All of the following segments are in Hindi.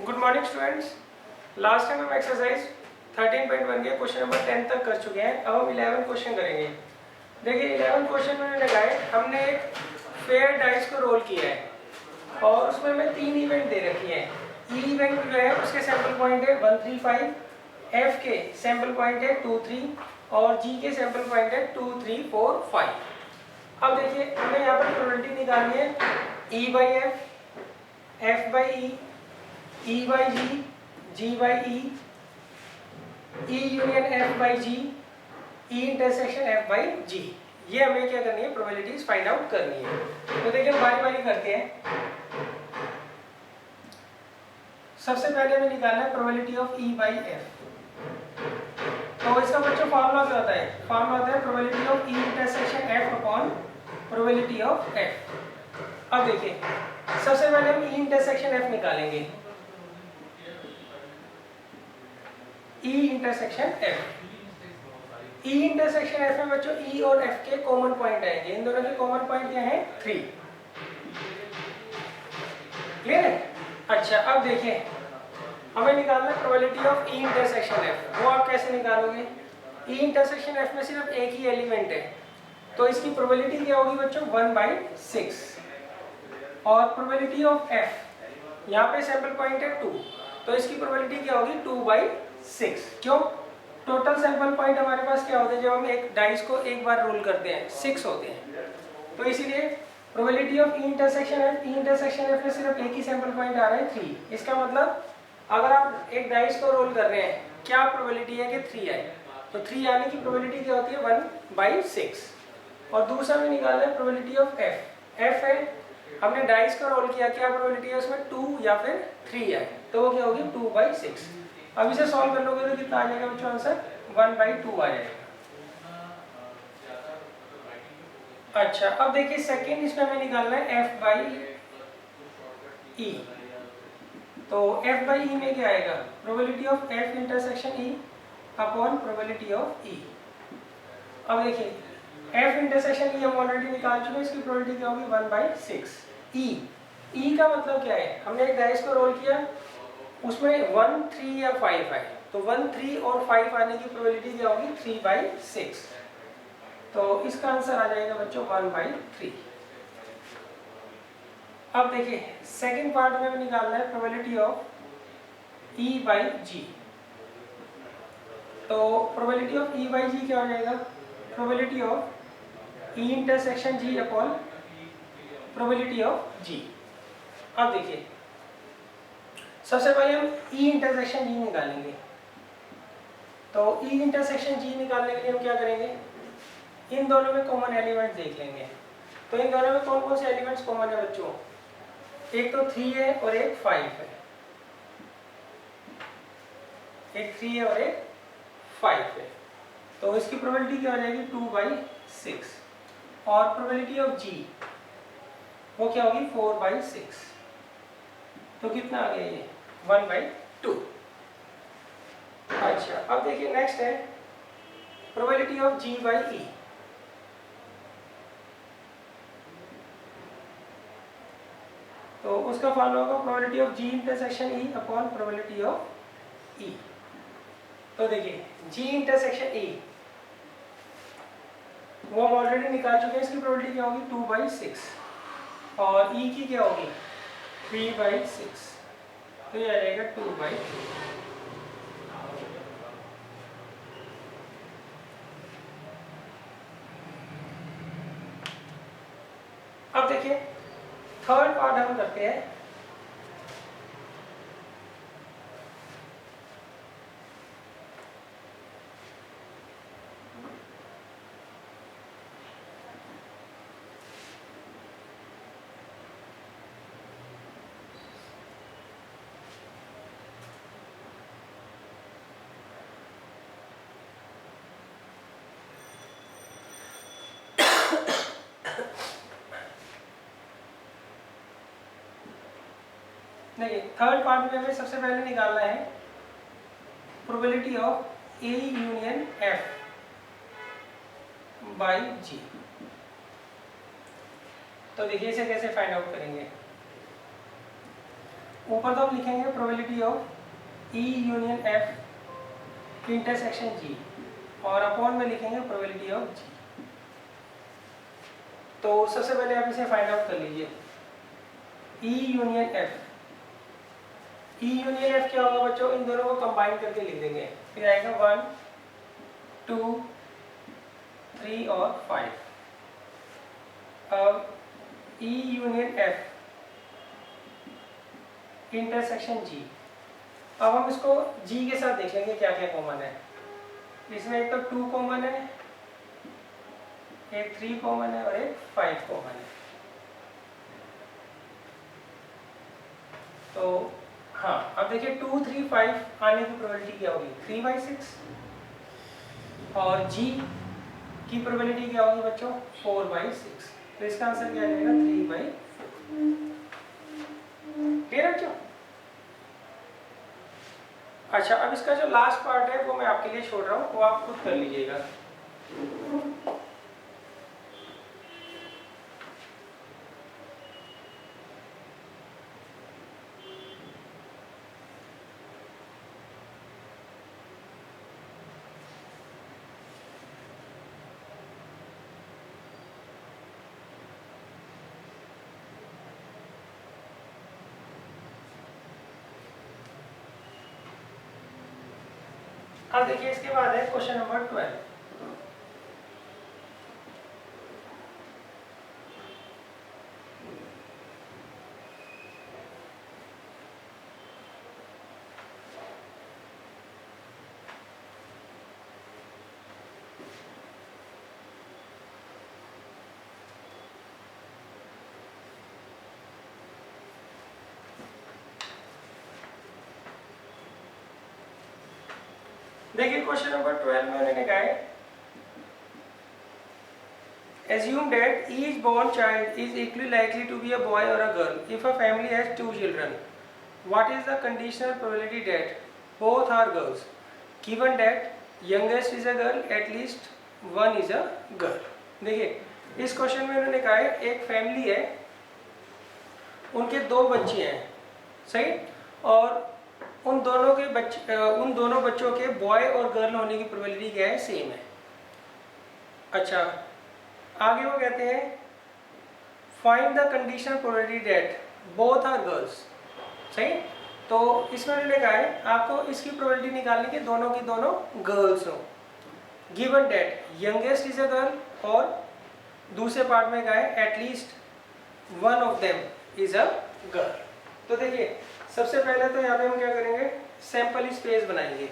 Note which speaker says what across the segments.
Speaker 1: Good morning students. Last time हम एक्सरसाइज 13.1 के क्वेश्चन नंबर 10 तक कर चुके हैं। अब हम 11 क्वेश्चन करेंगे। देखिए 11 क्वेश्चन मैंने लगाए, हमने एक फेयर डाइस को रोल किया है और उसमें हमें 3 इवेंट दे रखी है। ई इवेंट जो है उसके सैंपल पॉइंट है 135, एफ के सैंपल पॉइंट है 2, 3 और जी के सैंपल पॉइंट है 2, 3, 4, 5। अब देखिए हमें यहाँ पर प्रोबेबिलिटी निकालनी है E by F by E by G by E union F by G, E intersection F by G. ये हमें क्या करनी है, प्रोबेबिलिटीज फाइंड आउट करनी है। तो देखिए हम बारी बारी करते हैं। सबसे पहले हमें निकालना है probability of E by F. तो इसका बच्चों फॉर्मूला क्या होता है? फॉर्मूला होता है probability of E intersection F upon probability of F. अब देखिए सबसे पहले हम ई इंटरसेक्शन एफ निकालेंगे। ई इंटरसेक्शन एफ। ई इंटरसेक्शन एफ में बच्चों ई और एफ के कॉमन पॉइंट आएंगे। इन दोनों के कॉमन पॉइंट क्या है? 3। क्लियर है? अच्छा अब देखिए हमें निकालना है probability of E intersection F. वो आप कैसे निकालोगे? ई इंटरसेक्शन एफ में सिर्फ एक ही एलिमेंट है, तो इसकी प्रोबेबिलिटी क्या होगी बच्चों? 1/6। और प्रोबेबिलिटी ऑफ एफ, यहाँ पे सैंपल पॉइंट है 2, तो इसकी प्रोबेबिलिटी क्या होगी? 2/6। क्यों? टोटल सैंपल पॉइंट हमारे पास क्या होते हैं जब हम एक डाइस को एक बार रोल करते हैं? 6 होते हैं। तो इसीलिए probability of E intersection F में सिर्फ एक ही सैंपल पॉइंट आ रहा है 3। इसका मतलब अगर आप एक डाइस को रोल कर रहे हैं, क्या प्रोबेबिलिटी है कि 3 आए? तो 3 आने की प्रोबेबिलिटी क्या होती है? 1/6। और दूसरा में निकालना है प्रोबेबिलिटी ऑफ एफ है, हमने डाइस को रोल किया, क्या प्रोबेबिलिटी है उसमें? 2 या फिर 3 आए, तो वो क्या होगी? 2/6। अब इसे सॉल्व कर लोगे तो कितना आ जाएगा बच्चों आंसर? 1/2 आ जाएगा। अच्छा अब देखिए सेकंड इसमें हमें निकालना है एफ बाई ई। तो एफ बाई ई में क्या आएगा? Probability of F intersection E upon probability of E. अब देखिए एफ इंटरसेक्शन ई हम ऑलरेडी निकाल चुके हैं, इसकी प्रोबेबिलिटी क्या होगी? 1/6। ई का मतलब क्या है? हमने एक डाइस को रोल किया, उसमें 1, 3 या 5 आए, तो 1, 3 और 5 आने की प्रोबेबिलिटी क्या होगी? 3/6। तो इसका आंसर आ जाएगा बच्चों 1/3। अब देखिए सेकंड पार्ट में निकालना है probability of E by G. तो probability of E by G क्या हो जाएगा? Probability of E intersection G upon probability of G. अब देखिए सबसे पहले हम ई इंटरसेक्शन जी निकालेंगे। तो ई इंटरसेक्शन जी निकालने के लिए हम क्या करेंगे? इन दोनों में कॉमन एलिमेंट देख लेंगे। तो इन दोनों में कौन कौन से एलिमेंट्स कॉमन है बच्चों? एक तो 3 है और एक 5 है। एक 3 है और एक 5 है, तो इसकी प्रोबेबिलिटी क्या हो जाएगी? 2/6। और प्रोबेबिलिटी ऑफ जी वो क्या होगी? 4/6। तो कितना आ गया ये? 1/2। अच्छा अब देखिए नेक्स्ट है probability of G by E. तो उसका फॉर्मूला होगा probability of G intersection E upon probability of E. तो देखिए जी इंटरसेक्शन ई वो हम ऑलरेडी निकाल चुके हैं, इसकी प्रोबेबिलिटी क्या होगी? 2/6 और ई की क्या होगी? 3/6। तो ये आ जाएगा 2/2। अब देखिए थर्ड पार्ट हम करते हैं। देखिए थर्ड पार्ट में हमें सबसे पहले निकालना है probability of A union F by G. तो देखिए इसे कैसे फाइंड आउट करेंगे? ऊपर तो हम लिखेंगे probability of E union F intersection G, और अपॉन में लिखेंगे प्रोबेबिलिटी ऑफ जी। तो सबसे पहले आप इसे फाइंड आउट कर लीजिए, ई यूनियन एफ। ई यूनियन एफ क्या होगा बच्चों, इन दोनों को कंबाइन करके लिख देंगे, फिर आएगा 1 2 3 और 5। अब ई यूनियन एफ इंटरसेक्शन जी। अब हम इसको जी के साथ देख लेंगे क्या क्या कॉमन है। इसमें एक तो 2 कॉमन है, एक 3 कॉमन है और एक 5 कॉमन है। तो हाँ, अब देखिए 2 3 5 आने की प्रोबेबिलिटी क्या होगी, 3/6, और जी की प्रोबेबिलिटी क्या होगी बच्चों, 4/6। तो इसका आंसर क्या आएगा, 3/4। क्लियर बच्चों? अच्छा, अब इसका जो लास्ट पार्ट है वो मैं आपके लिए छोड़ रहा हूँ, वो आप खुद कर लीजिएगा। अब देखिए इसके बाद है क्वेश्चन नंबर 12। देखिए क्वेश्चन नंबर 12 में उन्होंने कहा है, assume that each born child is equally likely to be a boy or a girl if a family has 2 children. What is the conditional probability that both are girls, given that youngest is a girl, at least one is a girl? देखिए इस क्वेश्चन में उन्होंने कहा है एक फैमिली है, उनके 2 बच्चे हैं, सही, और उन दोनों बच्चों के बॉय और गर्ल होने की प्रोबेबिलिटी क्या है, सेम है। अच्छा, आगे वो कहते हैं find the conditional probability that both are girls, सही। तो इसमें उन्होंने कहा है आपको इसकी प्रोबेबिलिटी निकालनी कि दोनों की दोनों गर्ल्स हो, given that youngest is a girl, और दूसरे पार्ट में कहा है at least one of them is a girl. तो देखिए सबसे पहले तो यहाँ पे हम क्या करेंगे, सैंपल स्पेस बनाएंगे।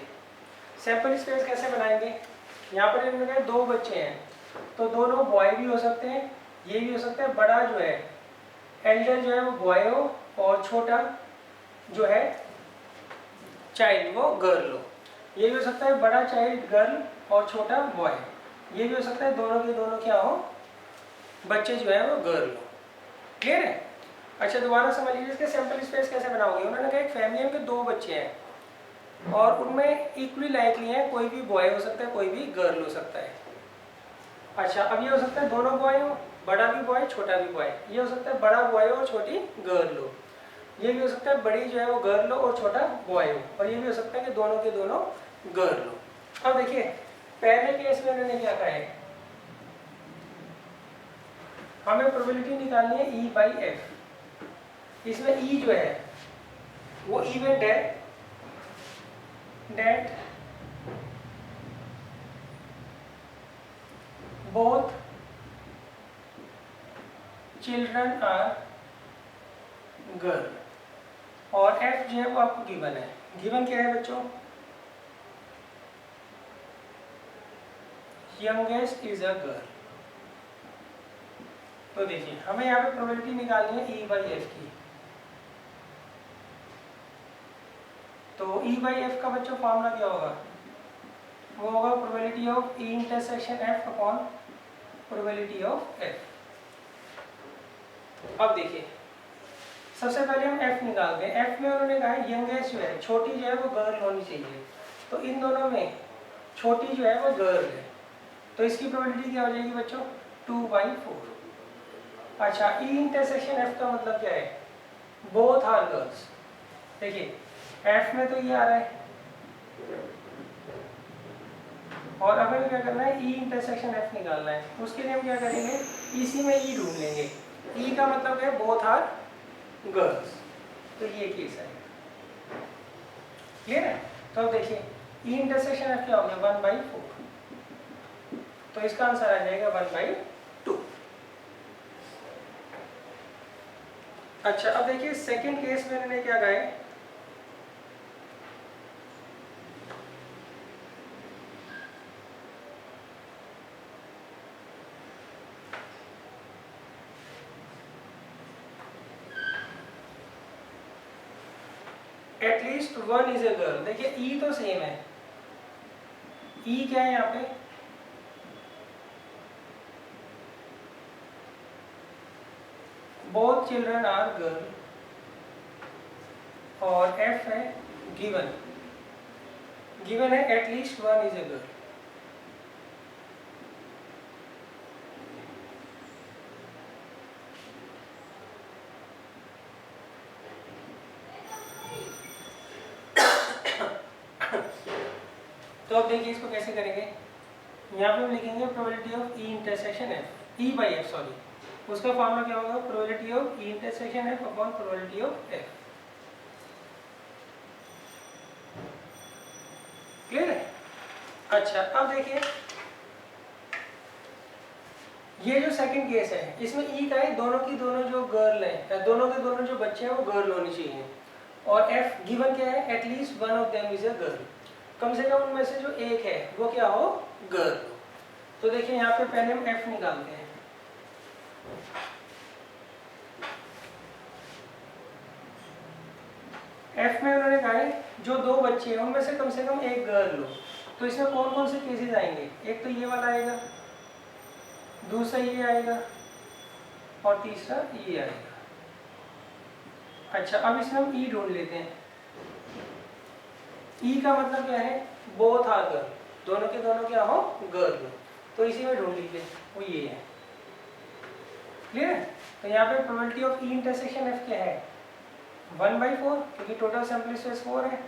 Speaker 1: सैंपल स्पेस कैसे बनाएंगे, यहाँ पर इन्होंने कहा 2 बच्चे हैं, तो दोनों बॉय भी हो सकते हैं, ये भी हो सकता है, बड़ा जो है एल्डर जो है वो बॉय हो और छोटा जो है चाइल्ड वो गर्ल हो। ये भी हो सकता है बड़ा चाइल्ड गर्ल और छोटा बॉय, ये भी हो सकता है दोनों के दोनों क्या हो, बच्चे जो है वो गर्ल हो। क्लियर है? अच्छा दोबारा समझ लीजिए इसके सैंपल स्पेस कैसे बनाओगे। उन्होंने कहा एक फैमिली में 2 बच्चे हैं और उनमें इक्वली लाइकली है, कोई भी बॉय हो सकता है कोई भी गर्ल हो सकता है। अच्छा, अब ये हो सकता है दोनों बॉय हो, बड़ा भी बॉय छोटा भी बॉय, ये हो सकता है बड़ा बॉय हो और छोटी गर्ल हो, ये भी हो सकता है बड़ी जो है वो गर्ल हो और छोटा बॉय हो, और ये भी हो सकता है कि दोनों के दोनों गर्ल हो। अब देखिए पहले केस में उन्होंने क्या कहा है, हमें प्रोबेबिलिटी निकालनी है E/F। इसमें E जो है वो इवेंट है that both children are girl, और F जो है वो आपको गिवन है। गिवन क्या है बच्चों, यंगेस्ट इज अ गर्ल। तो देखिए हमें यहाँ पे प्रोबेबिलिटी निकालनी है E/F की। तो E/F का बच्चों फॉर्मूला क्या होगा, वो होगा probability of E intersection F upon probability of F। अब देखिए सबसे पहले हम F निकालते हैं। F में उन्होंने कहा है यंगेस्ट जो है, छोटी जो है वो गर्ल होनी चाहिए, तो इन दोनों में छोटी जो है वो गर्ल है, तो इसकी प्रोबेबिलिटी क्या हो जाएगी बच्चों, 2/4। अच्छा, E इंटरसेक्शन F का मतलब क्या है, बोथ आर गर्ल्स, देखिए एफ में तो ये आ रहा है और अब हमें क्या करना है, ई इंटरसेक्शन एफ निकालना है। उसके लिए हम क्या करेंगे, इसी में ई ढूंढ लेंगे। ई का मतलब है बोथ आर गर्ल्स, तो ये केस है। क्लियर है? तो अब देखिए ई इंटरसेक्शन एफ क्या हो गया, 1/4, तो इसका आंसर आ जाएगा 1/2। अच्छा अब देखिए सेकंड केस में मैंने क्या कहा है, at least one is a girl. देखिए ई तो सेम है, ई क्या है यहाँ पे, बोथ चिल्ड्रन आर गर्ल, और एफ है गिवन, गिवन है at least one is a girl. तो अब देखिए इसको कैसे करेंगे, यहाँ पे हम लिखेंगे probability of E intersection F, E by F sorry, उसका फॉर्मूला क्या होगा, probability of E intersection F upon probability of F. Clear है? अच्छा अब देखिए ये जो सेकंड केस है इसमें ई का है दोनों की दोनों जो गर्ल है, दोनों के दोनों जो बच्चे हैं वो गर्ल होनी चाहिए, और एफ गिवन क्या है, at least one of them is a girl, कम से कम उनमें से जो एक है वो क्या हो, गर्ल। तो देखिए यहाँ पे पहले हम एफ निकालते हैं। एफ में उन्होंने कहा है जो दो बच्चे हैं उनमें से कम एक गर्ल हो, तो इसमें कौन कौन से केसेस आएंगे, एक तो ये वाला आएगा, दूसरा ये आएगा, और तीसरा ये आएगा। अच्छा अब इसमें हम ई ढूंढ लेते हैं। ई का मतलब क्या है, बोथ आर गर्ल, दोनों के दोनों क्या हो, गर्ल, तो इसी में ढूंढ लीजिए, वो ये है। क्लियर है? तो यहाँ पे probability of E intersection F क्या है, 1/4, क्योंकि टोटल सैंपल स्पेस 4 है,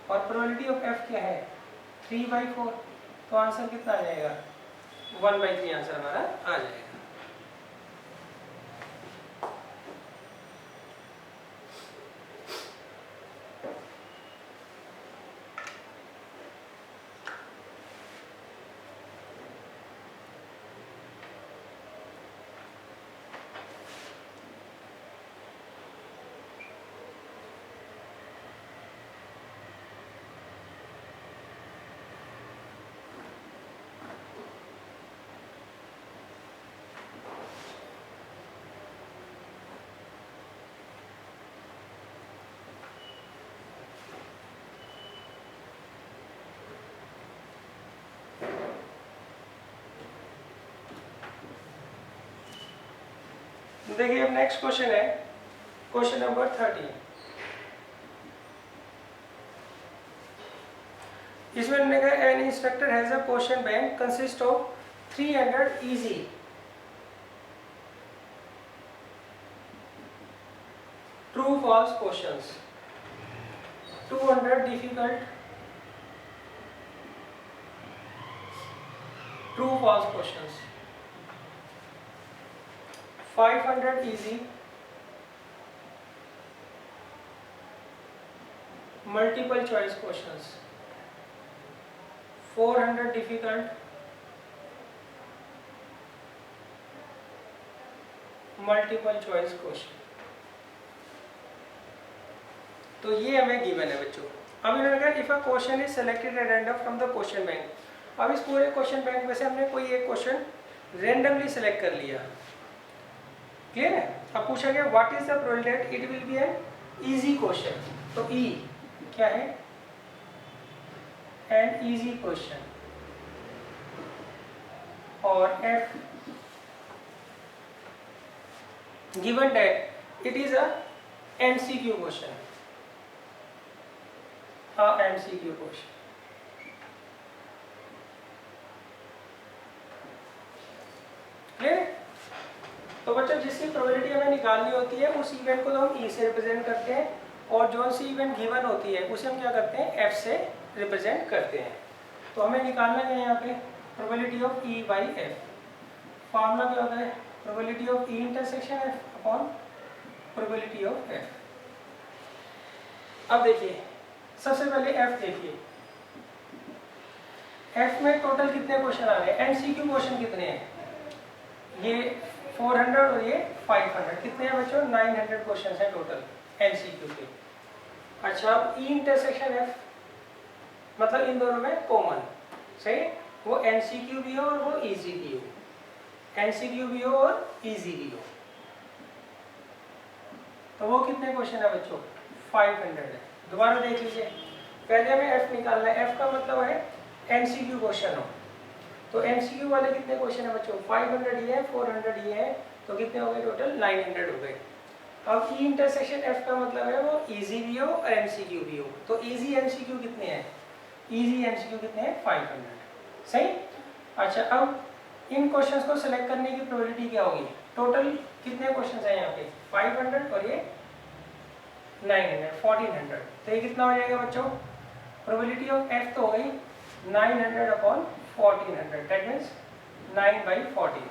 Speaker 1: और प्रोबेबिलिटी ऑफ एफ क्या है, 3/4, तो आंसर कितना आ जाएगा, 1/3 आंसर हमारा आ जाएगा। देखिए अब नेक्स्ट क्वेश्चन है, क्वेश्चन नंबर 13। इसमें हमने कहा an instructor has a question bank consist of 300 easy true false questions, 200 difficult true false questions, 500 easy multiple choice questions, 400 difficult multiple choice question। तो ये हमें गिवन है बच्चों। अब इन्होंने कहा if a question is selected at random from the question bank, अब इस पूरे क्वेश्चन बैंक में से हमने कोई एक क्वेश्चन रैंडमली सेलेक्ट कर लिया। क्लियर है? अब पूछा गया what is the probability it will be an easy question, तो ई क्या है, एन इजी क्वेश्चन, और F given that it is a MCQ question, MCQ question. Clear? तो बच्चों जिसकी प्रोबेबिलिटी हमें निकालनी होती है उस इवेंट को तो हम ई से रिप्रेजेंट करते हैं, और जो सी इवेंट गिवन होती है उसे हम क्या करते हैं, एफ से रिप्रेजेंट करते हैं। तो हमें निकालना है यहाँ पे probability of E by F. Formula क्या होता है, probability of E intersection F upon probability of F. अब देखिए सबसे पहले एफ देखिए, एफ में टोटल कितने क्वेश्चन आ रहे हैं, एमसीक्यू क्वेश्चन कितने हैं, ये 400 और ये 500, कितने हैं बच्चों, 900 क्वेश्चन हैं टोटल एमसीक्यू के। अच्छा अब ई इंटरसेक्शन एफ मतलब इन दोनों में कॉमन, सही, वो एमसीक्यू भी हो और वो इजी भी हो, एमसीक्यू भी हो और इजी भी हो। तो वो कितने क्वेश्चन है बच्चों, 500 है। दोबारा देख लीजिए, पहले हमें एफ निकालना है, एफ का मतलब है एमसीक्यू क्वेश्चन हो। तो एमसीक्यू वाले कितने क्वेश्चन है बच्चों, 500 ये है, 400 ये है, तो कितने हो गए टोटल, 900 हो गए। अब ई इंटरसेक्शन एफ का मतलब है वो इजी भी हो और एमसीक्यू भी हो। तो इजी एमसीक्यू कितने हैं, इजी एमसीक्यू कितने हैं, 500, सही। अच्छा अब इन क्वेश्चंस को सिलेक्ट करने की प्रोबेबिलिटी क्या होगी, टोटल कितने क्वेश्चंस हैं यहाँ पे, 500 और ये 900, 1400। तो ये कितना हो जाएगा बच्चों, प्रोबेबिलिटी ऑफ एफ तो हो गई 900 अपॉन 1400, दैट मीन्स 9/14,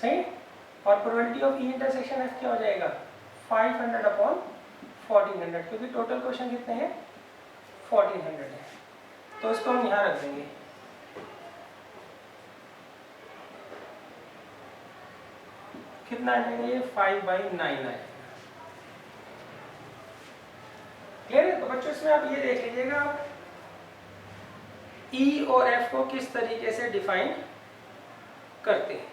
Speaker 1: सही। और probability of E intersection F क्या हो जाएगा, 500 अपॉन 1400, क्योंकि टोटल क्वेश्चन कितने हैं, 1400 है। तो इसको हम यहाँ रख देंगे, कितना आ जाएगा ये, 5/9 आएगा। क्लियर है। तो बच्चों इसमें आप ये देख लीजिएगा आप ई और एफ को किस तरीके से डिफाइन करते हैं।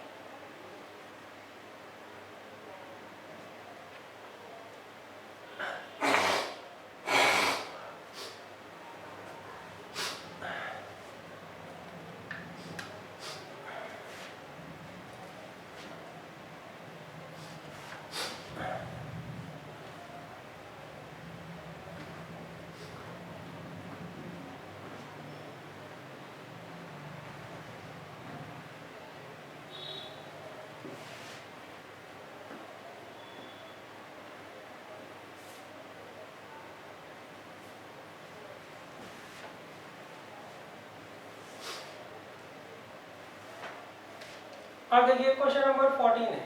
Speaker 1: अब देखिए क्वेश्चन नंबर 14 है।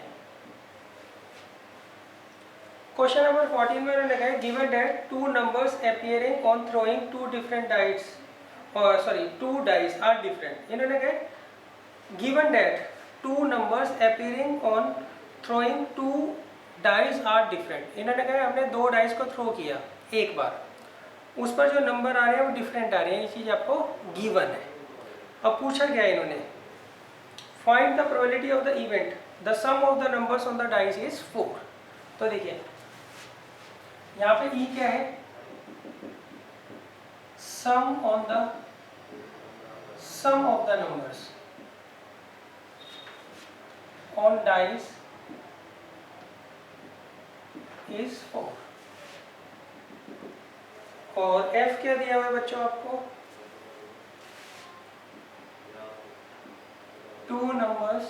Speaker 1: क्वेश्चन नंबर 14 में उन्होंने कहा given that two numbers appearing on throwing two different dice, two dice are different. इन्होंने कहा given that two numbers appearing on throwing two dice are different. इन्होंने कहा हमने दो डाइस को थ्रो किया एक बार, उस पर जो नंबर आ रहे हैं वो डिफरेंट आ रहे हैं, ये चीज़ आपको गिवन है। अब पूछा गया है इन्होंने find the probability of the event the sum of the numbers on the dice is 4। तो देखिए यहाँ पे ई क्या है, sum of the numbers on dice is 4, और एफ क्या दिया हुआ है बच्चों आपको, two numbers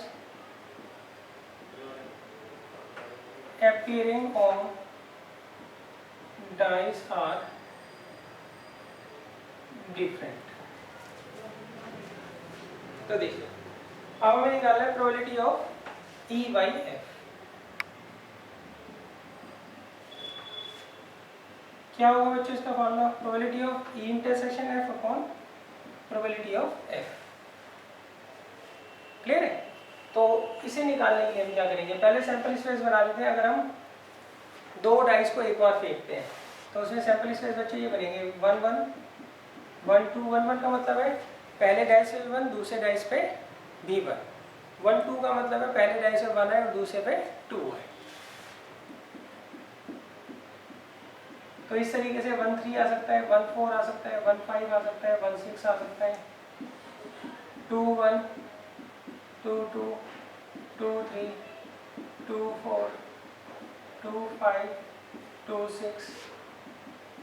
Speaker 1: appearing on dice are different। तो देखिए अब हमें निकालना है probability of E by F. क्या होगा बच्चों इसका formula, probability of E intersection F upon probability of F. Clear है। तो इसे निकालने के लिए हम क्या करेंगे, पहले सैंपल स्पेस बना लेते हैं। अगर हम दो डाइस को एक बार फेंकते हैं तो उसमें सैंपल स्पेस बच्चे ये बनेंगे 1 1 1 2 1 1 का मतलब है पहले डाइस पे 1, दूसरे डाइस पे भी 1। 1 2 का मतलब है पहले डाइस पे 1 है और दूसरे पे 2 है। तो इस तरीके से 1 3 आ सकता है, 1 4 आ सकता है, 1 5 आ सकता है, 1 6 आ सकता है, 2 1 2 2 2 3 2 4 2 5 2 6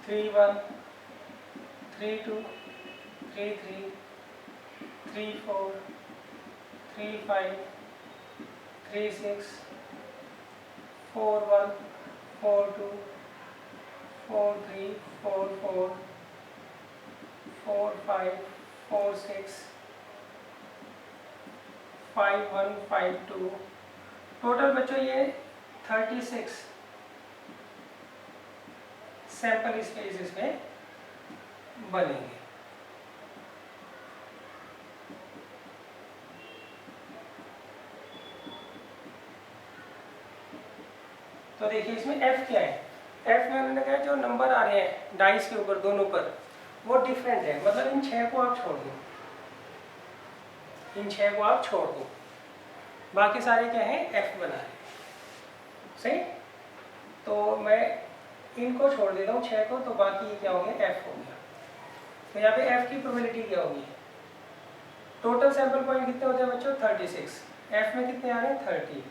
Speaker 1: 3 1 3 2 3 3 3 4 3 5 3 6 4 1 4 2 4 3 4 4 4 5 4 6 5 1 5 2। टोटल बच्चों ये 36 सैंपल स्पेस इसमें बनेंगे। तो देखिए इसमें f क्या है, f में उन्होंने कहा जो नंबर आ रहे हैं डाइस के ऊपर दोनों पर वो डिफरेंट है, मतलब इन 6 को आप छोड़ दो, इन 6 को आप छोड़ दो, बाकी सारे क्या हैं f बना रहे सही। तो मैं इनको छोड़ देता हूँ 6 को, तो बाकी क्या हो गया f हो गया। तो यहाँ पे f की प्रोबेबिलिटी क्या होगी, टोटल सैंपल पॉइंट कितने होते हैं बच्चों 36, f में कितने आ रहे हैं 30,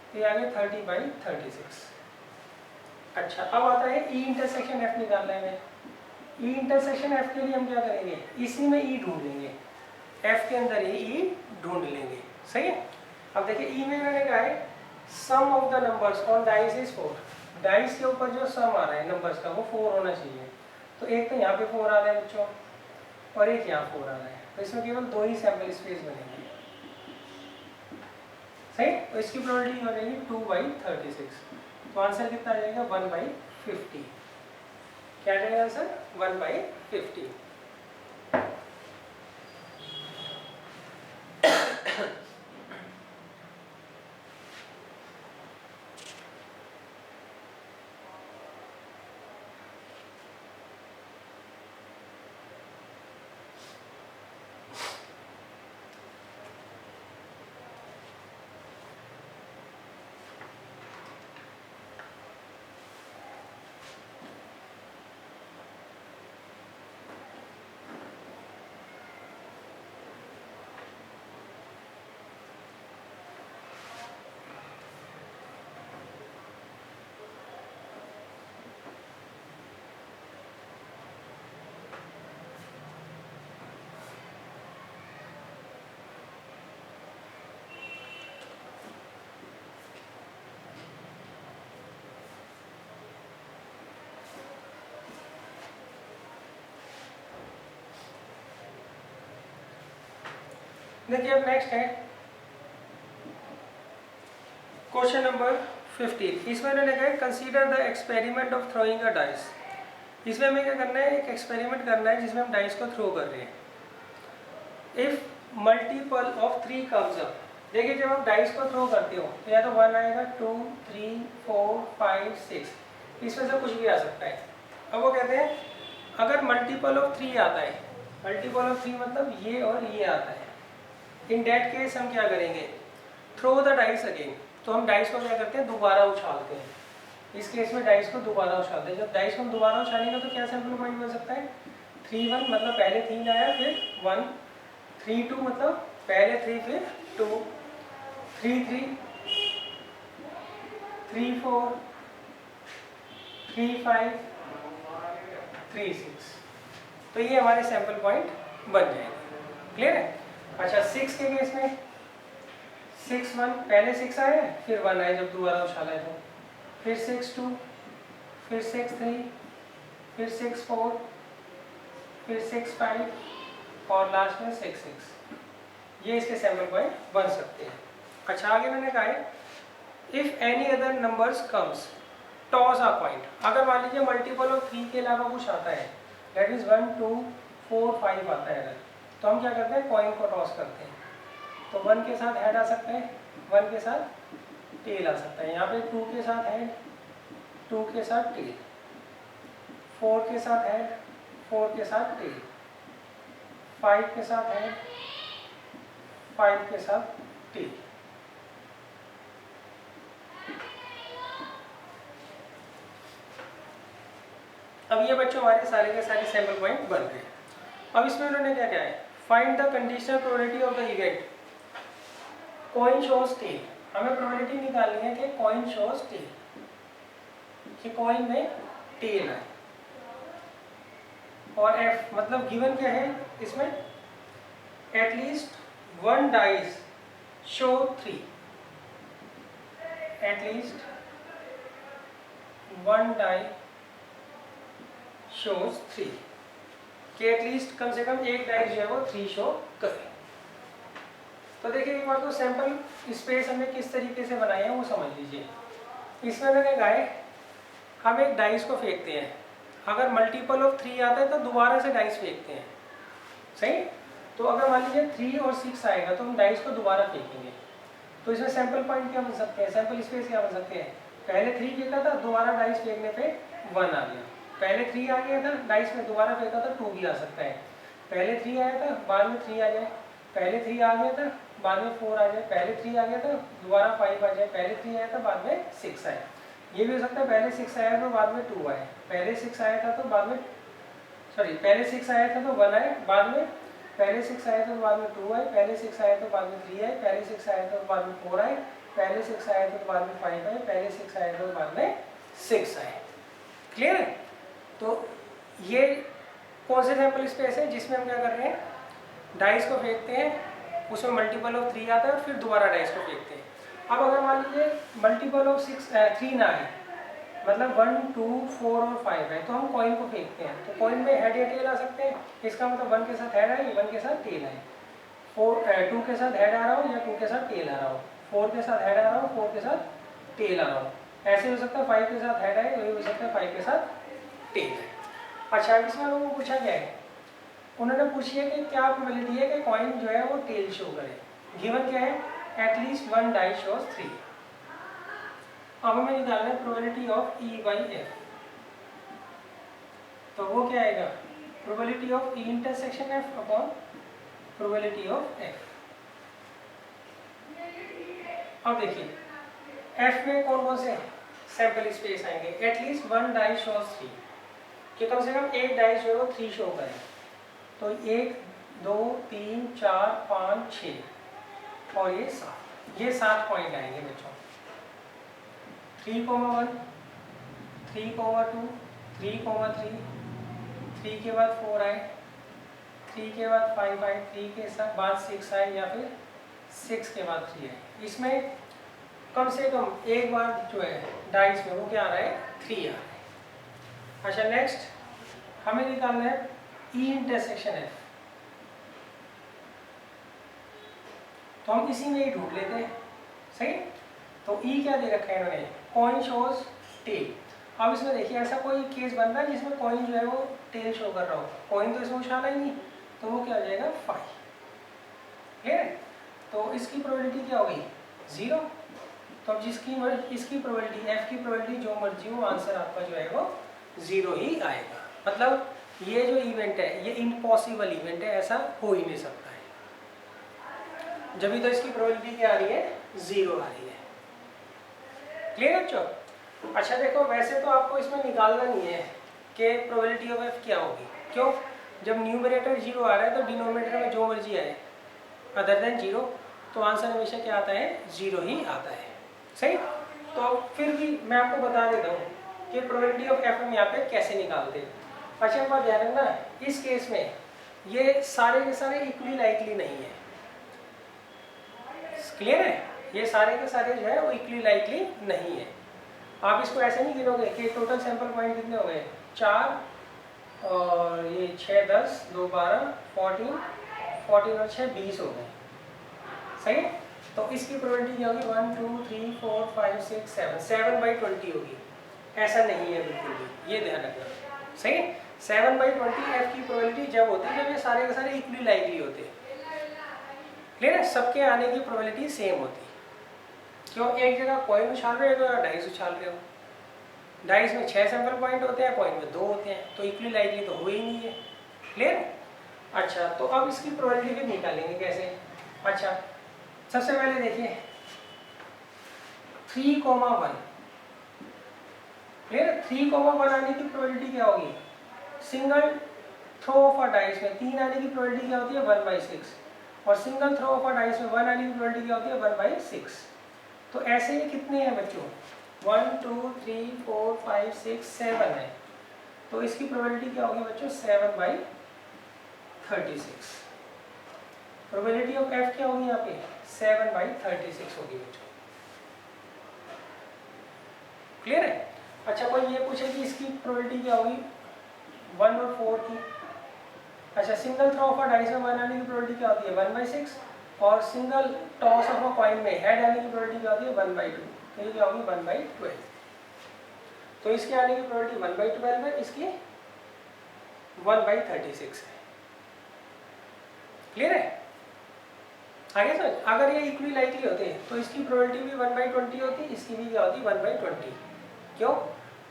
Speaker 1: तो ये आ गए 30/36। अच्छा अब आता है ई इंटरसेक्शन एफ निकालना है हमें। ई इंटरसेक्शन एफ के लिए हम क्या करेंगे, इसी में ई ढूंढ लेंगे, एफ के अंदर ही ई ढूंढ लेंगे सही है। अब देखिए ई में मैंने कहा है sum of the numbers on dice is 4, dice के ऊपर जो सम आ रहा है नंबर्स का वो 4 होना चाहिए। तो एक तो यहाँ पे 4 आ रहा है बच्चों और एक यहाँ 4 आ रहा है, तो इसमें केवल 2 ही सैंपल स्पेस बनेंगे सही। तो इसकी प्रोबेबिलिटी हो जाएगी 2/36, तो आंसर कितना आ जाएगा 1/50। क्या आ जाएगा आंसर 1/50। देखिए अब नेक्स्ट है क्वेश्चन नंबर 15। इसमें उन्होंने कहा consider the experiment of throwing a dice. इसमें हमें क्या करना है, एक एक्सपेरिमेंट करना है जिसमें हम डाइस को थ्रो कर रहे हैं। If multiple of 3 comes up, देखिए जब आप डाइस को थ्रो करते हो तो या तो 1 आएगा, 2 3 4 5 6, इसमें से कुछ भी आ सकता है। अब वो कहते हैं अगर मल्टीपल ऑफ 3 आता है, मल्टीपल ऑफ 3 मतलब ये और ये आता है, इन डेट केस हम क्या करेंगे, थ्रो द डाइस अगेन। तो हम डाइस को क्या करते हैं दोबारा उछालते हैं, इस केस में डाइस को दोबारा उछालते हैं। जब डाइस को हम दोबारा उछालेंगे तो क्या सैंपल पॉइंट बन सकता है 3 1, मतलब पहले 3 आया फिर 1, 3 2 मतलब पहले 3 फिर 2, 3 3 3 4 3 5 3 6, तो ये हमारे सैंपल पॉइंट बन जाएंगे। क्लियर है। अच्छा 6 के केस में 6 1, पहले 6 आया फिर 1 आया जब दोबारा उछाला है, तो फिर 6 2, फिर 6 3, फिर 6 4, फिर 6 5 और लास्ट में 6 6, ये इसके सैंपल पॉइंट बन सकते हैं। अच्छा आगे मैंने कहा है if any other numbers comes toss a point. अगर मान लीजिए मल्टीपल ऑफ 3 के अलावा कुछ आता है, दैट इज 1 2 4 5 आता है अगर, तो हम क्या करते हैं कॉइन को टॉस करते हैं। तो 1 के साथ हेड आ सकता है, 1 के साथ टेल आ सकता है, यहाँ पे 2 के साथ हेड, 2 के साथ टेल, 4 के साथ हेड, 4 के साथ टेल, 5 के साथ हेड, 5 के साथ टेल। अब ये बच्चों हमारे सारे के सारे सैंपल पॉइंट बन गए। अब इसमें उन्होंने क्या क्या है, find the conditional probability of the event coin shows tail. हमें प्रोबेबिलिटी निकालनी है कि कॉइन शोज टेल, कि कॉइन में टेल है। और एफ मतलब गिवन क्या है इसमें, at least 1 dice show 3, at least one die shows 3, कि एटलीस्ट कम से कम एक डाई जो है वो 3 शो करे। तो देखिए एक बार तो सैंपल स्पेस हमने किस तरीके से बनाए हैं वो समझ लीजिए। इसमें मैंने कहा है हम एक डाइस को फेंकते हैं, अगर मल्टीपल ऑफ 3 आता है तो दोबारा से डाइस फेंकते हैं, सही। तो अगर मान लीजिए 3 और 6 आएगा तो हम डाइस को दोबारा फेंकेंगे। तो इसमें सैंपल पॉइंट क्या बन सकते हैं, सैंपल स्पेस क्या बन सकते हैं, पहले 3 फेंका था, दोबारा डाइस फेंकने पे 1 आ गया, पहले 3 आ गया था, डाइस में दोबारा फेंका था 2 भी आ सकता है, पहले 3 आया था बाद में 3 आ जाए, पहले 3 आ गया था बाद में 4 आ जाए, पहले 3 आ गया था दोबारा 5 आ जाए, पहले 3 आया था बाद में 6 आए। ये भी हो सकता है पहले 6 आया तो बाद में 2 आए, पहले 6 आया था तो बाद में पहले 6 आया था तो 1 आए, बाद में पहले 6 आया तो बाद में 2 आए, पहले 6 आया तो बाद में 3 आए, पहले 6 आया तो बाद में 4 आए, पहले 6 आया तो बाद में 5 आए, पहले 6 आया तो बाद में 6 आए। क्लियर है। तो ये कौन से सैंपल स्पेस है जिसमें हम क्या कर रहे हैं, डाइस को फेंकते हैं, उसमें मल्टीपल ऑफ 3 आता है और फिर दोबारा डाइस को फेंकते हैं। अब अगर मान लीजिए मल्टीपल ऑफ 3 ना है, मतलब 1 2 4 और 5 है, तो हम कॉइन को फेंकते हैं, तो कॉइन में हेड या टेल आ सकते हैं, इसका मतलब 1 के साथ हेड आए, 1 के साथ टेल आए, 2 के साथ हेड आ रहा हो या 2 के साथ टेल आ रहा हो, 4 के साथ हेड आ रहा हो 4 के साथ टेल आ रहा हो, ऐसे हो सकता है 5 के साथ हेड आए, वही हो सकता है 5 के साथ टेल है। अच्छा इसमें लोगों को पूछा गया है, उन्होंने पूछी है कि क्या प्रोबेबिलिटी है कि कॉइन जो है वो टेल शो करे। गिवन क्या है, एटलीस्ट 1 डाई शोज 3। अब हमें निकालना है probability of E by F, तो वो क्या आएगा, probability of E intersection F upon probability of F. अब देखिए एफ में कौन कौन से सैंपल स्पेस आएंगे, एटलीस्ट 1 डाई शोज 3, कि कम से कम एक डाई जो है वो 3 शो करे। तो 1 2 3 4 5 6 और ये 7, ये 7 पॉइंट आएंगे बच्चों। 3,1 3,2 3,3 3 के बाद 4 आए, 3 के बाद 5 आए, 3 के बाद 6 आए या फिर 6 के बाद 3 आए। इसमें कम से कम एक बार जो है डाइस में वो क्या आ रहा है, 3 आ रहा है। अच्छा नेक्स्ट हमें निकालना है ई इंटरसेक्शन एफ, तो हम इसी में ही ढूंढ लेते हैं, सही। तो ई क्या दे रखा है इन्होंने, कॉइन शोज टेल। अब इसमें देखिए ऐसा कोई केस बन रहा है जिसमें कॉइन जो है वो टेल शो कर रहा हो, कॉइन तो इसमें उछाला ही नहीं, तो वो क्या हो जाएगा 5। क्लियर है। तो इसकी प्रोबेबिलिटी क्या होगी 0। तो अब इसकी प्रोबेबिलिटी एफ की प्रोबेबिलिटी जो मर्जी हो, आंसर आपका जो है वो 0 ही आएगा। मतलब ये जो इवेंट है ये इम्पॉसिबल इवेंट है, ऐसा हो ही नहीं सकता है, जब भी तो इसकी प्रोबेबिलिटी क्या आ रही है 0 आ रही है। क्लियर बच्चों। अच्छा देखो वैसे तो आपको इसमें निकालना नहीं है कि प्रोबेबिलिटी ऑफ एफ क्या होगी, क्यों, जब न्यूमरेटर 0 आ रहा है तो डिनोमिनेटर में जो मर्जी आए अदर देन 0, तो आंसर हमेशा क्या आता है 0 ही आता है, सही। तो फिर भी मैं आपको बता देता हूँ कि प्रोबेबिलिटी ऑफ एफ हम यहाँ पे कैसे निकालते हैं। अच्छा एक बात ध्यान रखना, इस केस में ये सारे के सारे इक्वली लाइकली नहीं है। क्लियर है, ये सारे के सारे जो है वो इक्वली लाइकली नहीं है। आप इसको ऐसे नहीं गिनोगे कि टोटल सैंपल पॉइंट कितने हो गए 4 और ये 6 10 2 12 14 और 6 20 हो गए, सही। तो इसकी प्रोबेबिलिटी क्या होगी 1 2 3 4 5 6 7 7/20 होगी, ऐसा नहीं है बिल्कुल भी, ये ध्यान रखना, सही। 7/20 एफ की प्रोबेबिलिटी जब होती है जब ये सारे के सारे इक्वली लाइकली होते हैं। क्लियर है, सबके आने की प्रोबेबिलिटी सेम होती है। क्यों, एक जगह कॉइन उछाल रहे हो तो डाइस उछाल रहे हो, डाइस में 6 सैंपल पॉइंट होते हैं, कॉइन में 2 होते हैं, तो इक्वली लाइकली तो हो ही नहीं है। क्लियर। अच्छा तो अब इसकी प्रोबेबिलिटी फिर निकालेंगे कैसे। अच्छा सबसे पहले देखिए 3,1, क्लियर। 3,1 आने की प्रोबेबिलिटी क्या होगी, single throw of a dice में 3 आने की प्रोबेबिलिटी क्या होती है 1/6, और single throw of a dice में 1 आने की प्रोबेबिलिटी क्या होती है 1/6। तो ऐसे ही कितने हैं बच्चों 1 2 3 4 5 6 7 है, तो इसकी प्रोबेबिलिटी क्या होगी बच्चों 7/36। प्रोबेबिलिटी ऑफ एफ क्या होगी यहाँ पे 7/36 होगी बच्चों। क्लियर है। अच्छा कोई ये पूछे कि इसकी प्रोबेबिलिटी क्या होगी 1 और 4 की। अच्छा single throw of a dice में 1 आने की प्रोबेबिलिटी क्या होती है 1/6 और single toss of a coin में हेड आने की प्रोबेबिलिटी क्या होती है 1/2। तो ये क्या होगी 1/12। तो इसके आने की प्रोबेबिलिटी 1/12 है, इसकी 1/36 है। क्लियर है? आगे समझ। अगर ये इक्वली लाइकली होते हैं तो इसकी प्रोबेबिलिटी भी 1/20 होती, इसकी भी क्या होती 1/20। क्यों?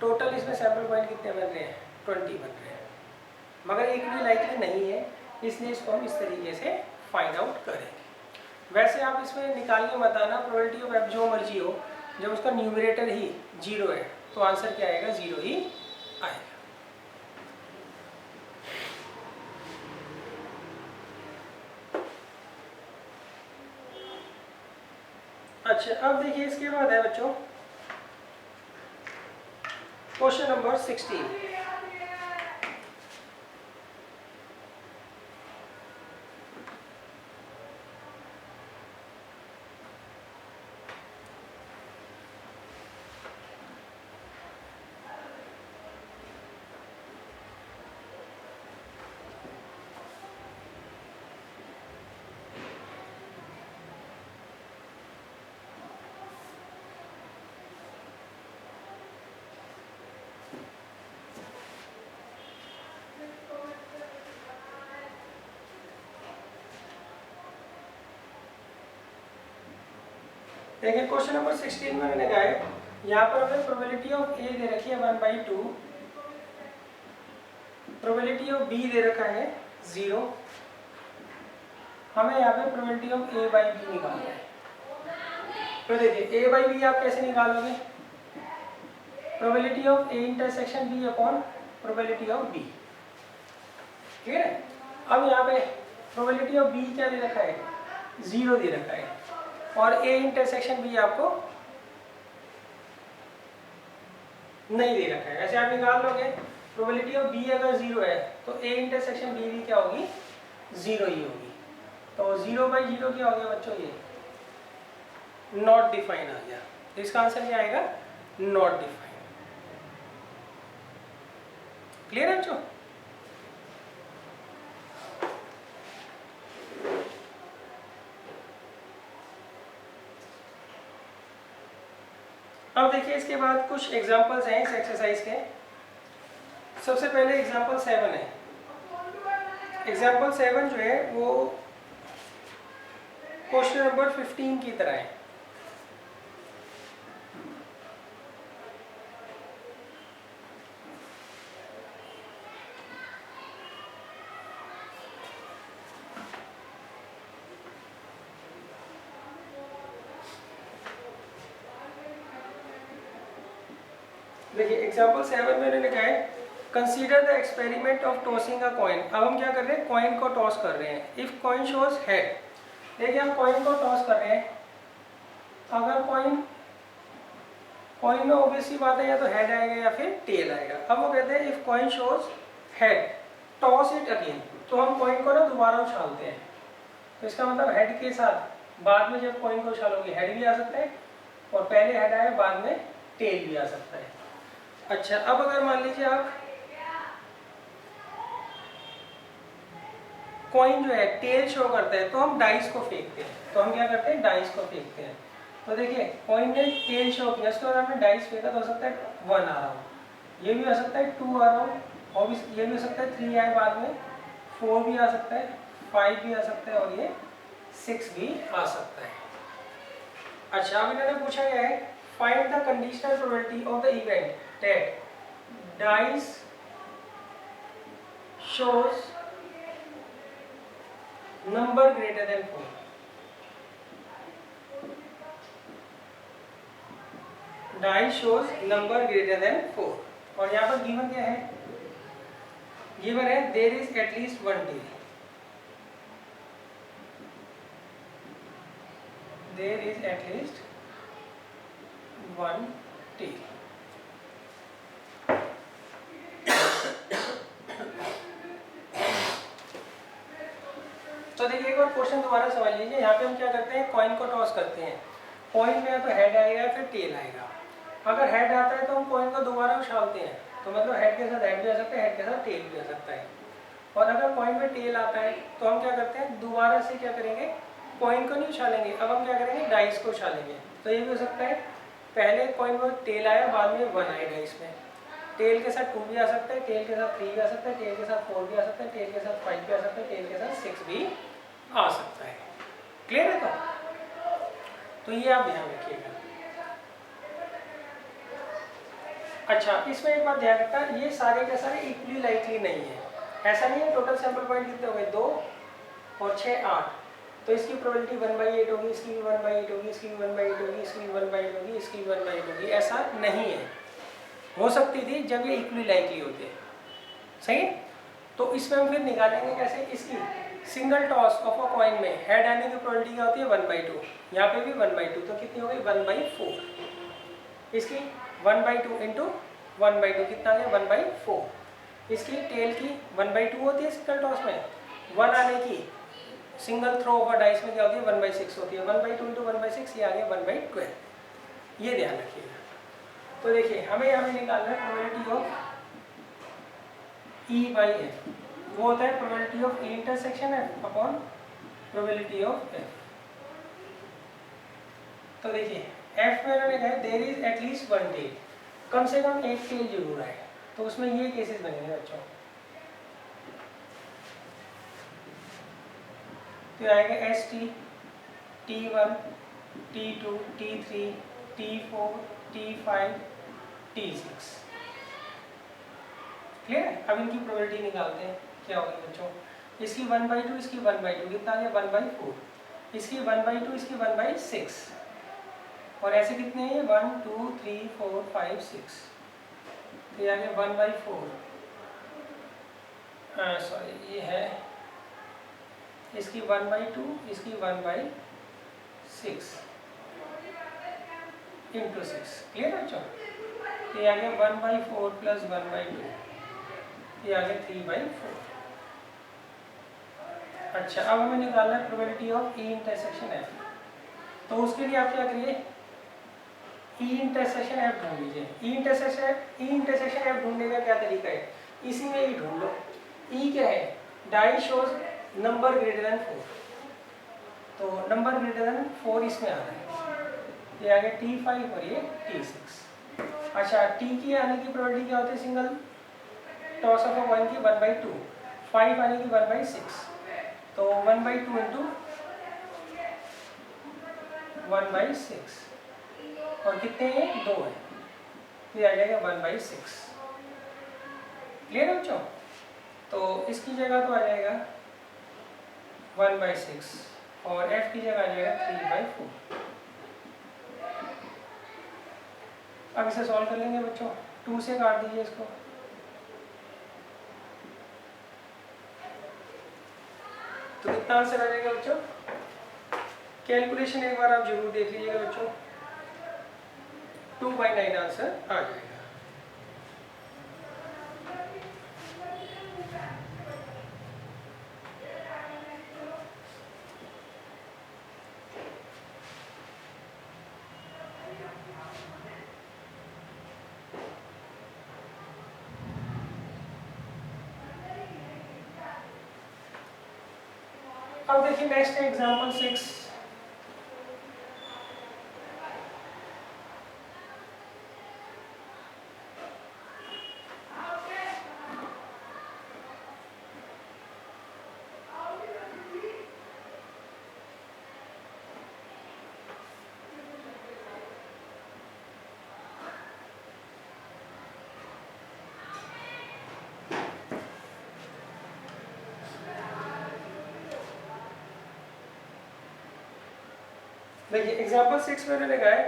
Speaker 1: टोटल इसमें सैंपल पॉइंट कितने बन रहे हैं 20 बन रहे हैं, मगर इक्वली लाइकली नहीं है, इसलिए इसको हम इस तरीके से फाइंड आउट करेंगे। वैसे आप इसमें निकाल के बताना प्रोबेबिलिटी ऑफ एफ जो मर्जी हो, जब उसका न्यूमरेटर ही 0 है तो आंसर क्या आएगा 0 ही आएगा। अच्छा अब देखिए इसके बाद है बच्चों क्वेश्चन नंबर 16। देखिए क्वेश्चन नंबर 16 में मैंने कहा है यहाँ पर हमें प्रोबेबिलिटी ऑफ ए दे रखी है 1/2, प्रोबेबिलिटी ऑफ बी दे रखा है 0, हमें यहाँ पे probability of A by B निकालना है। तो देखिए ए बाई बी आप कैसे निकालोगे, probability of A intersection B upon probability of B. ठीक है? अब यहाँ पे प्रोबेबिलिटी ऑफ बी क्या दे रखा है 0 दे रखा है और ए इंटरसेक्शन बी आपको नहीं दे रखा है। ऐसे आप निकाल लोगे प्रोबेबिलिटी ऑफ बी अगर 0 है तो ए इंटरसेक्शन बी भी क्या होगी 0 ही होगी। तो 0/0 क्या हो गया बच्चों, ये नॉट डिफाइन आ गया। तो इसका आंसर क्या आएगा नॉट डिफाइन। क्लियर है बच्चों? अब देखिए इसके बाद कुछ एग्जांपल्स हैं इस एक्सरसाइज के। सबसे पहले एग्जांपल 7 है। एग्जांपल 7 जो है वो क्वेश्चन नंबर 15 की तरह है। देखिए एग्जांपल 7 में उन्होंने कहा है consider the experiment of tossing a coin. अब हम क्या कर रहे हैं कॉइन को टॉस कर रहे हैं। इफ कॉइन शोज हेड, देखिए हम कॉइन को टॉस कर रहे हैं, अगर कॉइन में ऑब्वियसली बात है या तो हेड आएगा या फिर टेल आएगा। अब वो कहते हैं if coin shows head toss it again, तो हम कॉइन को ना दोबारा उछालते हैं। तो इसका मतलब हेड के साथ बाद में जब कॉइन को उछालोगे हेड भी आ सकता है और पहले हेड आए बाद में टेल भी आ सकता है। अच्छा अब अगर मान लीजिए आप कॉइन जो है टेल शो करता है तो हम डाइस को फेंकते हैं। तो हम क्या करते हैं डाइस को फेंकते हैं। तो देखिए कॉइन ने टेल शो किया, उसके बाद हमने डाइस फेंका तो हो सकता है 1 आ रहा हो, ये भी आ सकता है 2 आ रहा हो, और ये भी हो सकता है 3 आए बाद में, 4 भी आ सकता है, 5 भी आ सकता है और ये 6 भी आ सकता है। अच्छा अब इन्होंने पूछा गया है find the conditional probability of the event that dice shows number greater than 4। Dice shows number greater than 4 और यहाँ पर गिवन क्या है, गिवन है there is at least 1 tail, there is at least 1 tail. तो देखिए एक बार क्वेश्चन दोबारा समझ लीजिए। यहाँ पे हम क्या करते हैं कॉइन को टॉस करते हैं, कॉइन में या तो हेड आएगा या फिर टेल आएगा। अगर हेड आता है तो हम कॉइन को दोबारा उछालते हैं, तो मतलब हेड के साथ हेड भी आ सकता है, हेड के साथ टेल भी आ सकता है। और अगर कॉइन में टेल आता है तो हम क्या करते हैं, दोबारा से क्या करेंगे, कॉइन को नहीं उछालेंगे, अब हम क्या करेंगे, डाइस को उछालेंगे। तो ये भी हो सकता है, पहले कॉइन में टेल आया, बाद में 1 आया डाइस में। टेल के साथ 2 भी आ सकता है, टेल के साथ 3 भी आ सकता है, टेल के साथ 4 भी आ सकता है, टेल के साथ 5 भी आ सकता है, टेल के साथ 6 भी आ सकता है। क्लियर है? तो ये आप ध्यान रखिएगा। अच्छा, इसमें एक बात ध्यान रखना, ये सारे के सारे इक्वली लाइकली नहीं है। ऐसा नहीं है टोटल सैंपल पॉइंट कितने हो गए, 2 और 6 8, तो इसकी प्रोबेबिलिटी 1/8 होगी, इसकी भी 1/8 होगी, इसकी भी 1/8 होगी, इसकी भी 1/8 होगी, इसकी भी 1/8 होगी। ऐसा नहीं है। हो सकती थी जब ये इक्वली लाइकली होते। सही है? तो इसमें हम फिर निकालेंगे कैसे, इसकी single toss of a coin में हेड आने की प्रोबेबिलिटी क्या होती है, 1/2। यहाँ पे भी 1/2, तो कितनी हो गई, 1/4। इसकी 1/2 इंटू 1/2 कितना आ गया, 1/4। इसकी टेल की 1/2 होती है सिंगल टॉस में, 1 आने की single throw of a dice में क्या होती है, 1/6 होती है। 1/2 इंटू 1/6 ये आ गया 1/12। ये ध्यान रखिएगा। तो देखिए हमें यहाँ पे निकालना है प्रोबेबिलिटी ऑफ E/F, वो होता है probability of E intersection F upon probability of F। तो देखिए F में उन्होंने कहा देयर इज एटलीस्ट 1 टेल, कम से कम एक टेल जरूर है। तो उसमें ये केसेस बनेंगे बच्चों, तो आएगा ST, T1, T2, T3, T4, T5, T6। Clear है? अब इनकी प्रोबेबिलिटी निकालते हैं, क्या होगी बच्चों, इसकी 1/2, इसकी 1/2 कितना आ गया, 1/4, इसकी 1/2, इसकी 1/6, और ऐसे कितने हैं, 1 2 3 4 5 6, तो ये आ गया 1/4, सॉरी ये है इसकी 1/2, इसकी 1/6 इंटू 6। क्लियर बच्चों? तो ये आ गया 1/4 प्लस 1/2, ये आ गया 3/4। अच्छा, अब हमें निकालना है probability of E intersection F। तो उसके लिए आप क्या करिए, E इंटरसेक्शन F ढूंढ लीजिए। E इंटरसेक्शन F ढूंढने का क्या तरीका है, इसी में ही ढूंढ लो। E क्या है, die shows number greater than 4, तो नंबर ग्रेटर देन 4 इसमें आ रहा है, ये आ गया T5 और ये T6। अच्छा, T की आने की प्रोबेबिलिटी क्या होती है, single toss of a coin की 1/2, 5 आने की 1/6, तो 1/2 इंटू 1/6, और कितने हैं, 2 है, तो ये आ जाएगा 1/6। क्लियर है बच्चों? तो इसकी जगह तो आ जाएगा 1/6 और F की जगह आ जाएगा 3/4। अब इसे सॉल्व कर लेंगे बच्चों, 2 से काट दीजिए इसको, तो कितना आंसर आ जाएगा बच्चों, कैलकुलेशन एक बार आप जरूर देख लीजिएगा बच्चों, 2/9 आंसर आ जाएगा। अब देखिए नेक्स्ट एग्जांपल 6। देखिए एग्जांपल 6 में उन्होंने कहा है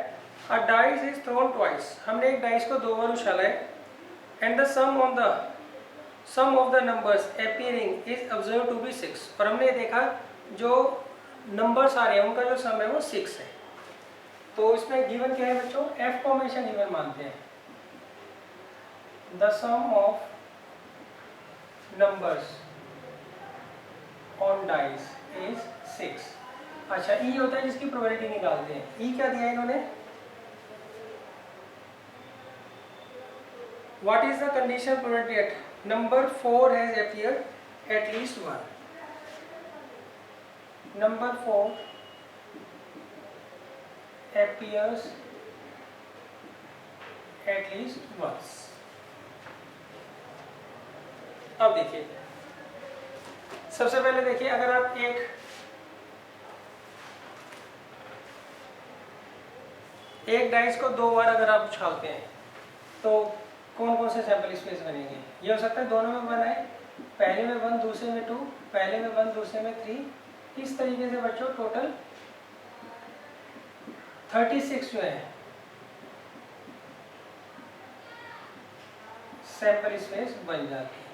Speaker 1: a dice is thrown twice, हमने एक डाइस को 2 बार उछाला है, and the sum of the numbers appearing is observe to be 6, और हमने देखा जो नंबर्स आ रहे हैं उनका जो सम है वो 6 है। तो इसमें गिवन क्या है बच्चों, F को हमेशा गिवन मानते हैं, the sum of numbers on dice is 6। अच्छा, E होता है जिसकी प्रोबेबिलिटी निकालते हैं। E क्या दिया इन्होंने, what is the condition probability at number 4 has appeared at least one, number 4 appears at least once। अब देखिए, सबसे पहले देखिए, अगर आप एक डाइस को 2 बार अगर आप उछालते हैं तो कौन कौन से सैंपल स्पेस बनेंगे? ये हो सकता है दोनों में 1 आए, पहले में 1 दूसरे में 2, पहले में 1 दूसरे में 3। इस तरीके से बच्चों टोटल 36 जो है सैंपल स्पेस बन जाती है।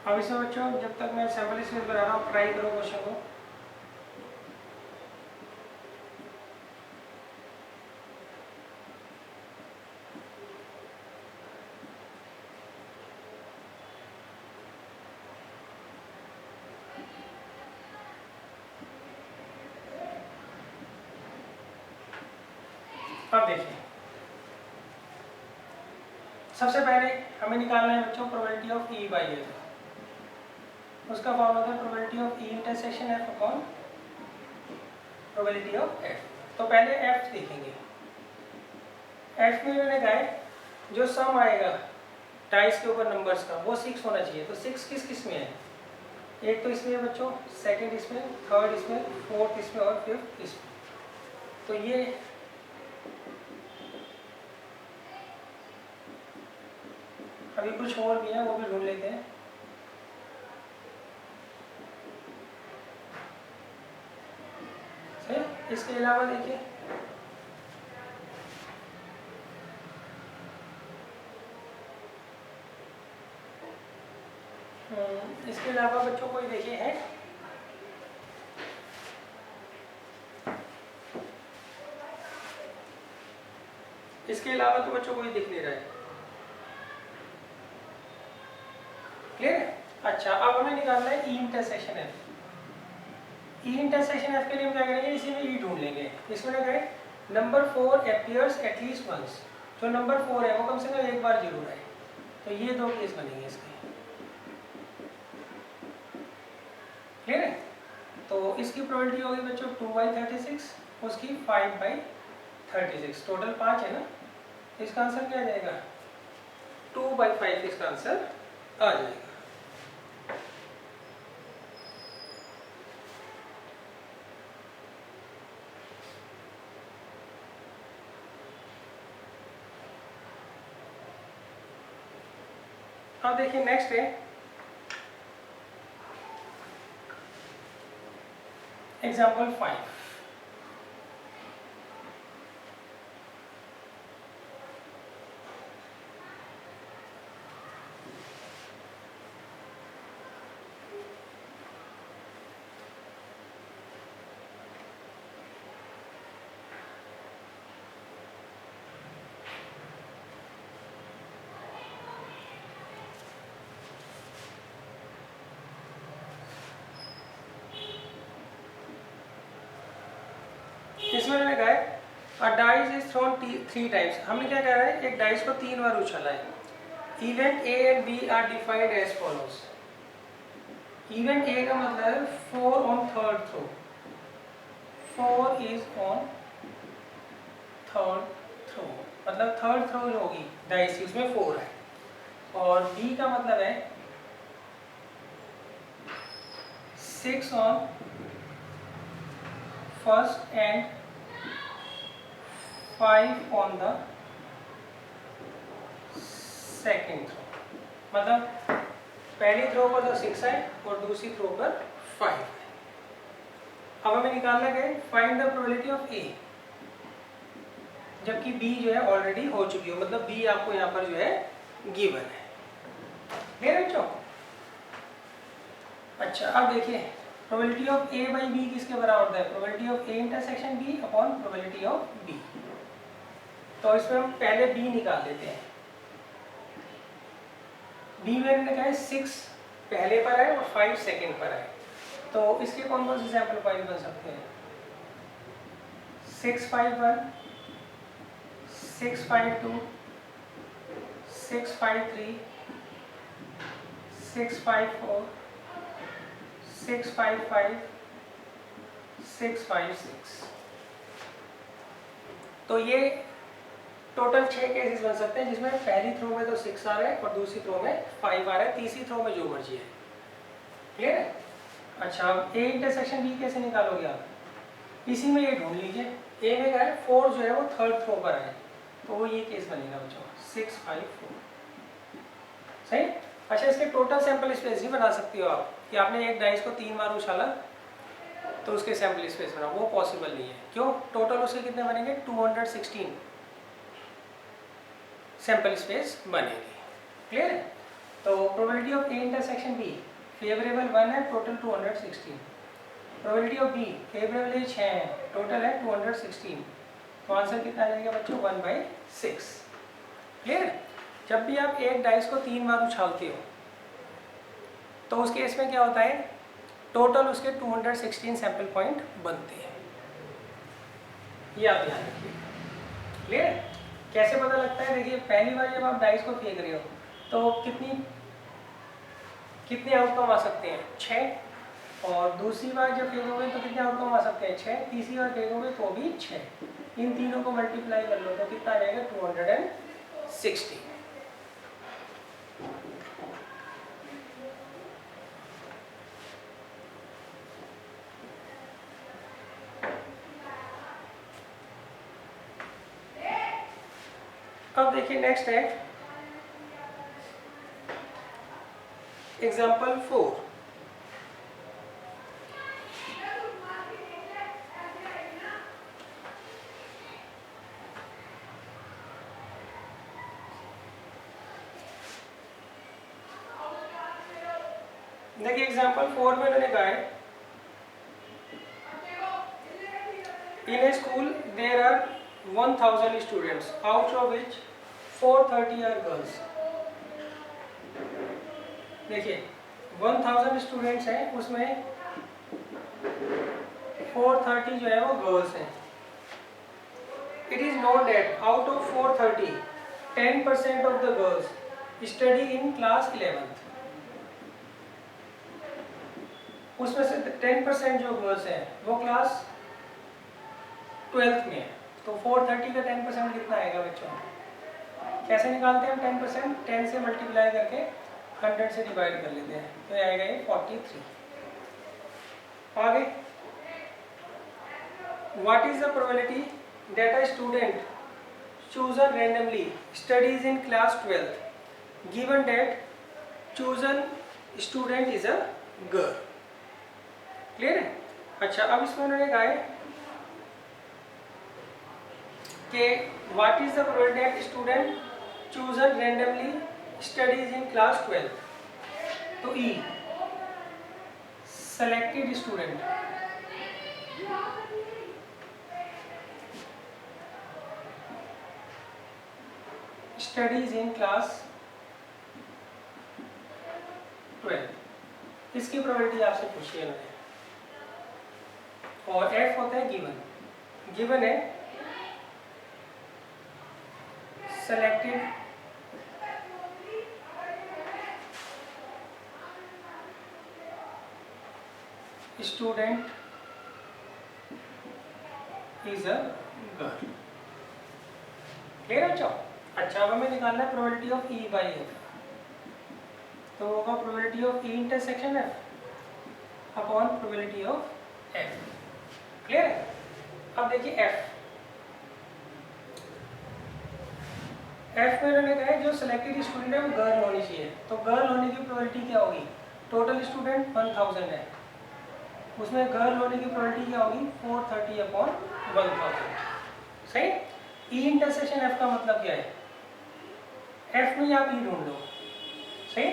Speaker 1: अब इसमें बच्चों जब तक मैं सैंपल स्पेस बना रहा हूँ, ट्राई करो क्वेश्चन को। अब देखिए, सबसे पहले हमें निकालना है बच्चों probability of E by F. उसका फॉर्मूला होता है probability of E intersection F upon probability of F. तो पहले एफ देखेंगे। एफ में मैंने कहा है जो सम आएगा डाइस के ऊपर नंबर्स का वो 6 होना चाहिए। तो 6 किस किस में है? एक तो इसमें है बच्चों, सेकंड इसमें, थर्ड इसमें, फोर्थ इसमें और फिफ्थ इसमें। तो ये अभी कुछ और भी है, वो भी ढूंढ लेते हैं। इसके अलावा देखिए, इसके अलावा बच्चों कोई देखिए है, इसके अलावा तो बच्चों कोई दिख नहीं रहा है। क्लियर है? अच्छा, अब हमें निकालना है ई इंटरसेक्शन एफ। ई इंटरसेक्शन एफ के लिए हम क्या करेंगे, इसी में ई ढूंढ लेंगे। इसमें क्या करें, नंबर 4 अपीयर्स एटलीस्ट वंस। जो नंबर 4 है वो कम से कम एक बार जरूर आए। तो ये 2 केस बनेंगे इसके। क्लियर है? तो इसकी प्रोबेबिलिटी होगी बच्चों 2/36, उसकी 5/36, टोटल 5 है ना। इसका आंसर क्या आ जाएगा? 2/5 इसका आंसर आ जाएगा। अब देखिए नेक्स्ट है एग्जाम्पल 5। इसमें मैंने कहा है a dice is throne 3 times. हमने क्या कहा है, एक डाइस को 3 बार उछाला है। Event A and B are defined as follows. Event A का मतलब है 4 on third throw, 4 is on third throw, मतलब थर्ड थ्रो जो होगी डाइस की उसमें 4 है। और बी का मतलब है 6 on first and 5 on the second throw. मतलब पहली थ्रो पर तो 6 है और दूसरी थ्रो पर 5 है। अब हमें निकालना है फाइंड द प्रोबेबिलिटी ऑफ ए, जबकि बी जो है ऑलरेडी हो चुकी हो, मतलब बी आपको यहाँ पर जो है गिवन है। क्लियर है बच्चों? अच्छा अब देखिए probability of A by B किसके बराबर होता है, probability of A intersection B upon probability of B. तो इसमें हम पहले बी निकाल लेते हैं। बी में मैंने कहा है 6 पहले पर है और 5 सेकंड पर है, तो इसके कौन कौन से सैंपल फाइल बन सकते हैं, 651, 652, 653, 654, 655, 656। तो ये टोटल 6 केसेस बन सकते हैं, जिसमें पहली थ्रो में तो 6 आ रहा है और दूसरी थ्रो में 5 आ रहा है, तीसरी थ्रो में जो मर्जी है। क्लियर है? अच्छा अब ए इंटरसेक्शन बी कैसे निकालोगे आप, इसी में ये ढूंढ लीजिए। ए में क्या है 4 जो है वो थर्ड थ्रो पर है, तो वो ये केस बनेगा बच्चों 654। सही। अच्छा इसके टोटल सैंपल स्पेस भी बना सकती हो आप, कि आपने एक डाइस को 3 बार उछाला तो उसके सैंपल स्पेस बना, वो पॉसिबल नहीं है। क्यों? टोटल उसके कितने बनेंगे, 216 सैंपल स्पेस बनेगी। क्लियर है? तो probability of A intersection B favourable 1 है, total 216। Probability of B favourable 6 है, टोटल है 216। तो आंसर कितना आ जाएगा बच्चों, 1/6। क्लियर है? जब भी आप एक डाइस को 3 बार उछालते हो तो उस केस में क्या होता है, टोटल उसके 216 सैंपल पॉइंट बनते हैं। ये आप ध्यान रखिए। क्लियर? कैसे पता लगता है, देखिए पहली बार जब आप डाइस को फेंक रहे हो तो कितने आउटकम आ सकते हैं, 6। और दूसरी बार जब फेंकोगे तो कितने आउटकम आ सकते हैं, 6। तीसरी बार फेंकोगे तो भी 6। इन तीनों को मल्टीप्लाई कर लो तो कितना आ जाएगा, 260। अब देखिए नेक्स्ट है एग्जाम्पल 4। देखिए एग्जाम्पल 4 में उन्होंने कहा है, in a school there are 1000 students out of which 430 are girls. देखिए 1000 स्टूडेंट्स हैं, उसमें 430 जो है वो गर्ल्स हैं। It is known that out of 430 10% of the girls study in class 11th। उसमें से 10% जो गर्ल्स हैं वो क्लास 12th में है। तो 430 का 10% कितना आएगा बच्चों, कैसे निकालते हैं हम 10%, 10 से मल्टीप्लाई करके 100 से डिवाइड कर लेते हैं, तो आएगा ये 43। आगे, what is the probability that a student chosen randomly studies in class 12th given that chosen student is a girl। Clear है? अच्छा अब इसमें उन्होंने कहा है कि what is the probability that student chosen randomly studies in class 12th। तो E selected student studies in class 12, इसकी प्रोबेबिलिटी आपसे पूछी है मैंने। और F होता है गिवन, गिवन है selected student is a girl. Clear है बच्चों? अच्छा अब हमें निकालना है probability of E by F। तो होगा probability of E intersection F upon probability of F। Clear है? अब देखिए F में उन्होंने कहा है जो सिलेक्टेड स्टूडेंट है वो गर्ल होनी चाहिए। तो गर्ल होने की प्रोबेबिलिटी क्या होगी, टोटल स्टूडेंट 1000 है, उसमें गर्ल होने की प्रोबेबिलिटी क्या होगी 430 अपॉन 1000। सही। E इंटरसेक्शन F का मतलब क्या है, F में आप E ढूंढ लो। सही।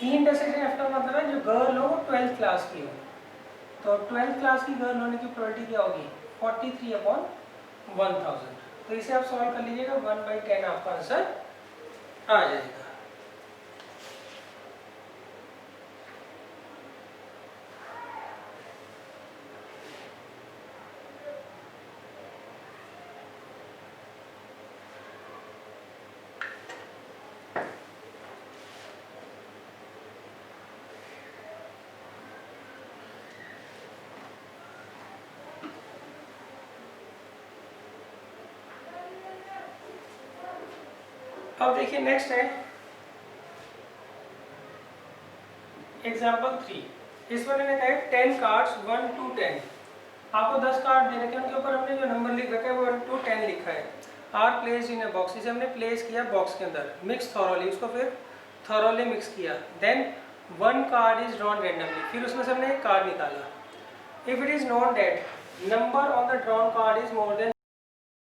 Speaker 1: ई इंटरसेक्शन एफ का मतलब है जो गर्ल हो 12th क्लास की हो, तो 12th क्लास की गर्ल होने की प्रोबेबिलिटी क्या होगी 43/1000। तो इसे आप सॉल्व कर लीजिएगा, 1/10 आपका आंसर आ जाएगा। अब देखिए नेक्स्ट है एग्जाम्पल 3। इसमें मैंने कहा 10 कार्ड्स 1 to 10। आपको 10 कार्ड दे रखे हैं, उनके ऊपर हमने जो नंबर लिख रखा है वो 1 to 10 लिखा है। Are place in a box, इसे हमने प्लेस किया बॉक्स के अंदर, मिक्स थॉरोली, उसको फिर थॉरोली मिक्स किया। Then 1 card is drawn randomly, फिर उसमें से हमने एक कार्ड निकाला। If it is known that number on the drawn card is more then